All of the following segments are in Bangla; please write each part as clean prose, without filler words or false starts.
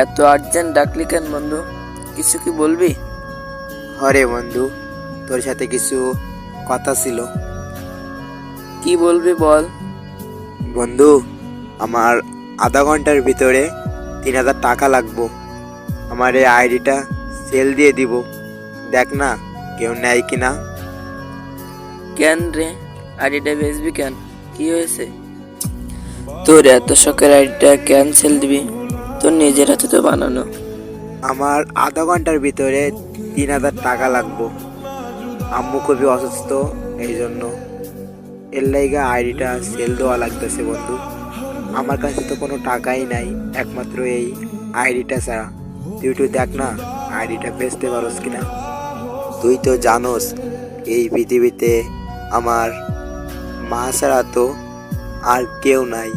এত আর্জেন্ট ডাকলি কেন বন্ধু? কিছু কি বলবি? হরে বন্ধু, তোর সাথে কিছু কথা ছিল। কি বলবি বল। বন্ধু, আমার আধা ঘন্টার ভিতরে 3,000 টাকা লাগবো। আমার এই আইডিটা সেল দিয়ে দিব, দেখ না কেউ নেয় কিনা। কেন রে, আইডিটা বেচবি কেন? কি হয়েছে? তোর এত শখের আইডিটা ক্যান্সেল দিবি? তোর নিজের হাতে তো বানানো। আমার আধা ঘন্টার ভিতরে 3,000 টাকা লাগবো। আম্মু খুবই অসুস্থ, এই জন্য এর লাইগা আইডিটা সেল দেওয়া লাগতেছে বন্ধু। আমার কাছে তো কোনো টাকাই নাই, একমাত্র এই আইডিটা ছাড়া। তুই একটু দেখ না আইডিটা বেচতে পারোস কিনা। তুই তো জানোস এই পৃথিবীতে আমার মা ছাড়া তো আর কেউ নাই।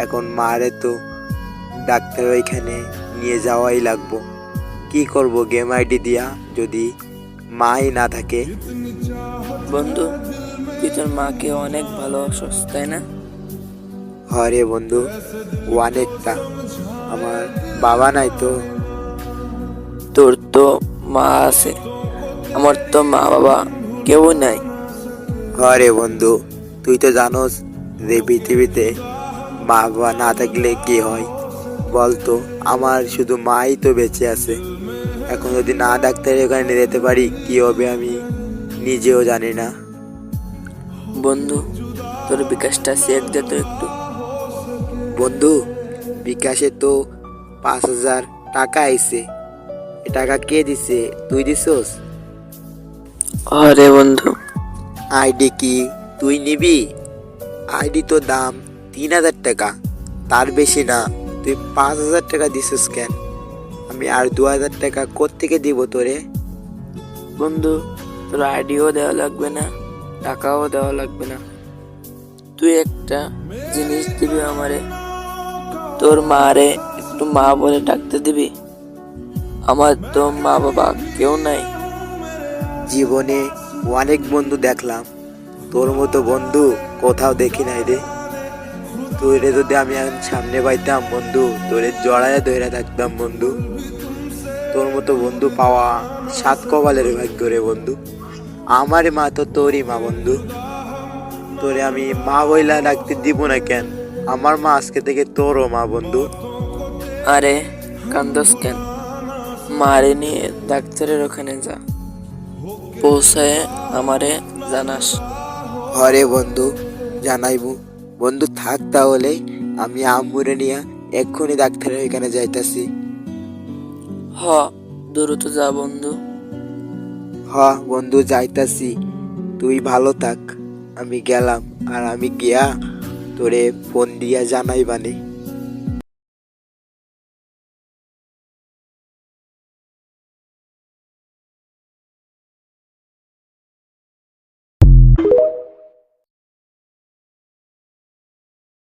এখন মারে তো ডাক্তার ওইখানে নিয়ে যাওয়াই লাগবো। কি করব গেম আইডি দিয়া যদি মাই না থাকে? বন্ধু, তুই তোর মাকে অনেক ভালোবাসস তাই না? হরে বন্ধু, অনেকটা। আমার বাবা নাই তো। তোর তো মা আছে, আমার তো মা বাবা কেউ নাই। হরে বন্ধু, তুই তো জানোস যে পৃথিবীতে মা বাবা না থাকলে কি হয় বলতো। আমার শুধু মাই তো বেঁচে আছে। এখন যদি না ডাক্তারের ওখানে নিয়ে যেতে পারি কি হবে আমি নিজেও জানি না। বন্ধু, তোর বিকাশটা চেক দে তো একটু। বন্ধু, বিকাশে তো 5,000 টাকা আইছে। এ টাকা কে দিছে? তুই দিছস? আরে বন্ধু, আইডি কি তুই নিবি? আইডি তো দাম 3,000 টাকা, তার বেশি না। তুই 5,000 টাকা দিছিস কেন? আমি আর 2,000 টাকা কোত্থেকে দিব তোরে? বন্ধু, তোর আইডিও দেওয়া লাগবে না, টাকাও দেওয়া লাগবে না। তুই একটা জিনিস দিবি আমারে, তোর মারে একটু মা বলে ডাকতে দিবি। আমার তো মা বাবা কেউ নাই। জীবনে অনেক বন্ধু দেখলাম, তোর মতো বন্ধু কোথাও দেখি নাই রে। তোরে যদি আমি এখন সামনে পাইতাম বন্ধু, তোরে জড়ায় ধরে থাকতাম বন্ধু। তোর মতো বন্ধু পাওয়া 7 কপালের ভাগ্য রে বন্ধু। আমার মা তো তোরই মা বন্ধু, তোরে আমি মা বইলা ডাকতে দিব না কেন? আমার মা আজকে থেকে তোরও মা বন্ধু। আরে কান্দস কেন? মারে নিয়ে ডাক্তারের ওখানে যা, পৌঁছায় আমারে জানাস। হরে বন্ধু, জানাইবো। বন্ধু থাক তাহলে, আমি আম্মুরে নিয়ে এক্ষুনি ডাক্তারের এখানে যাইতাছি। হ, দ্রুত যা বন্ধু। হ বন্ধু, যাইতাছি। তুই ভালো থাক, আমি গেলাম। আর আমি গিয়া তোরে ফোন দিয়া জানাইবানে।